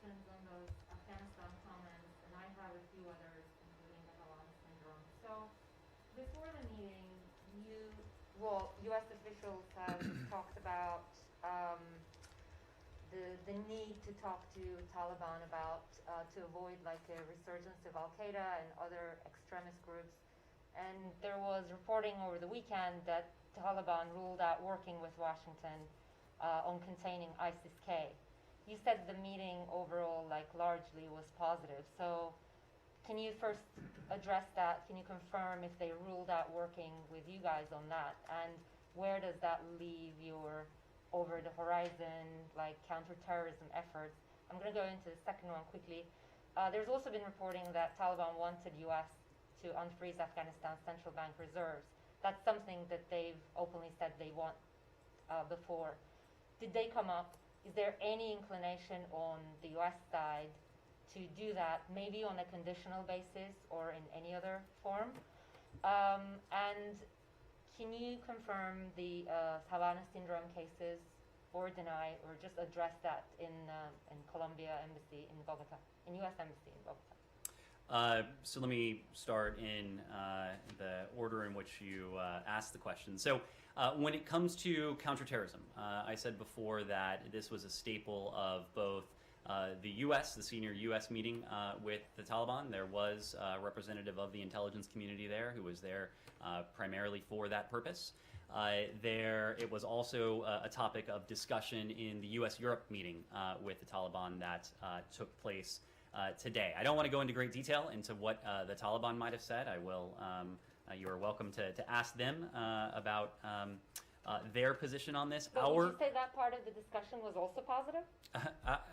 questions on those Afghanistan comments, and I have a few others, including the Havana syndrome. So, before the meeting, U.S. officials have talked about the need to talk to Taliban about to avoid like a resurgence of Al Qaeda and other extremist groups. And there was reporting over the weekend that Taliban ruled out working with Washington on containing ISIS-K. You said the meeting overall, like largely, was positive. So, can you first address that? Can you confirm if they ruled out working with you guys on that? And where does that leave your over the horizon, like counterterrorism efforts? I'm going to go into the second one quickly. There's also been reporting that Taliban wanted U.S. to unfreeze Afghanistan's central bank reserves. That's something that they've openly said they want before. Did they come up? Is there any inclination on the U.S. side to do that, maybe on a conditional basis or in any other form? And can you confirm the Havana syndrome cases, or deny, or just address that in Colombia Embassy in Bogota, in U.S. Embassy in Bogota? So let me start in the order in which you asked the question. So when it comes to counterterrorism, I said before that this was a staple of both the U.S., the senior U.S. meeting with the Taliban. There was a representative of the intelligence community there who was there primarily for that purpose. It was also a topic of discussion in the U.S.-Europe meeting with the Taliban that took place today. I don't want to go into great detail into what the Taliban might have said. I will. You are welcome to ask them about their position on this. But would you say that part of the discussion was also positive?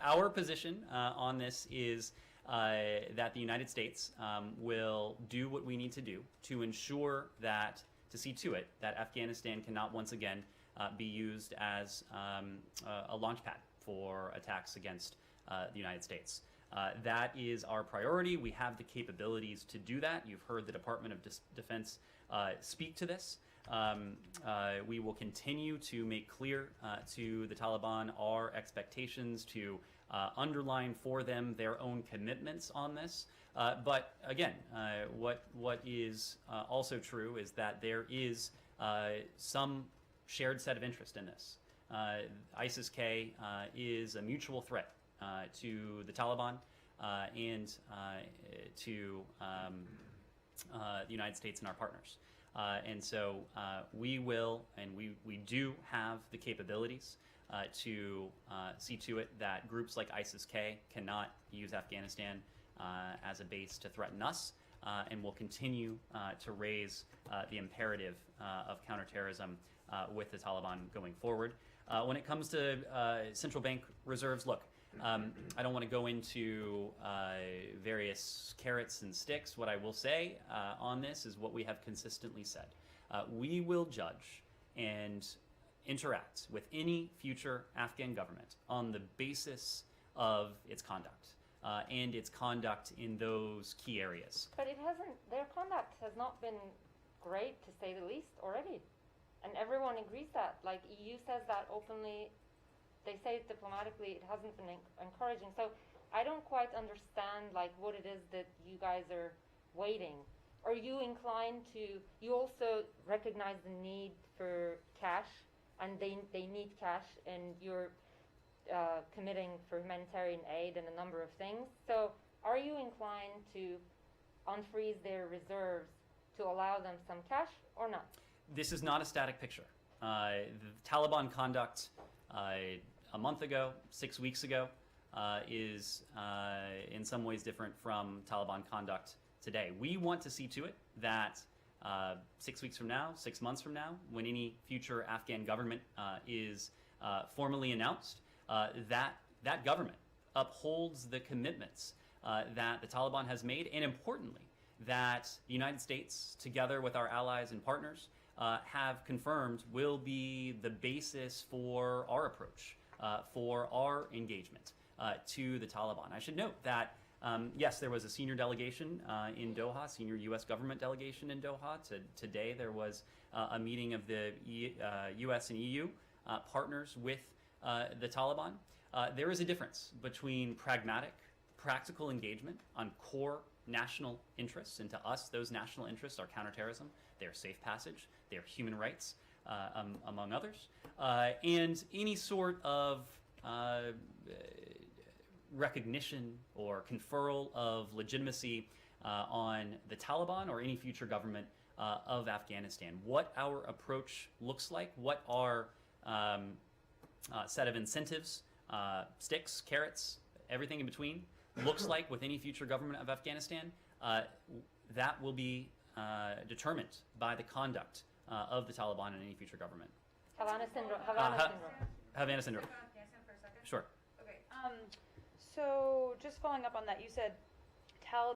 Our position on this is that the United States will do what we need to do to ensure that, to see to it, that Afghanistan cannot once again be used as a launch pad for attacks against the United States. That is our priority. We have the capabilities to do that. You've heard the Department of Defense speak to this. We will continue to make clear to the Taliban our expectations, to underline for them their own commitments on this. But again, what is also true is that there is some shared set of interest in this. ISIS-K is a mutual threat to the Taliban and to the United States and our partners. And so we will, and we do have the capabilities to see to it that groups like ISIS-K cannot use Afghanistan as a base to threaten us, and will continue to raise the imperative of counterterrorism with the Taliban going forward. When it comes to central bank reserves, look, I don't want to go into various carrots and sticks. What I will say on this is what we have consistently said. We will judge and interact with any future Afghan government on the basis of its conduct and its conduct in those key areas. But their conduct has not been great, to say the least, already. And everyone agrees that. Like, EU says that openly. They say it diplomatically. It hasn't been encouraging. So I don't quite understand like what it is that you guys are waiting. Are you inclined to? You also recognize the need for cash, and they need cash, and you're committing for humanitarian aid and a number of things. So are you inclined to unfreeze their reserves to allow them some cash or not? This is not a static picture. The Taliban conduct a month ago, 6 weeks ago, is in some ways different from Taliban conduct today. We want to see to it that 6 weeks from now, 6 months from now, when any future Afghan government is formally announced, that government upholds the commitments that the Taliban has made, and importantly, that the United States, together with our allies and partners, have confirmed will be the basis for our approach, for our engagement to the Taliban. I should note that, yes, there was a senior delegation in Doha, senior U.S. government delegation in Doha. Today there was a meeting of the U.S. and EU partners with the Taliban, there is a difference between pragmatic, practical engagement on core national interests, and to us, those national interests are counterterrorism, they're safe passage, they're human rights, among others, and any sort of recognition or conferral of legitimacy on the Taliban or any future government of Afghanistan. What our approach looks like, what our set of incentives, sticks, carrots, everything in between looks like with any future government of Afghanistan, that will be determined by the conduct of the Taliban and any future government. Havana syndrome. Havana syndrome. Havana syndrome. Can I stand for a second? Sure. Okay. So just following up on that, you said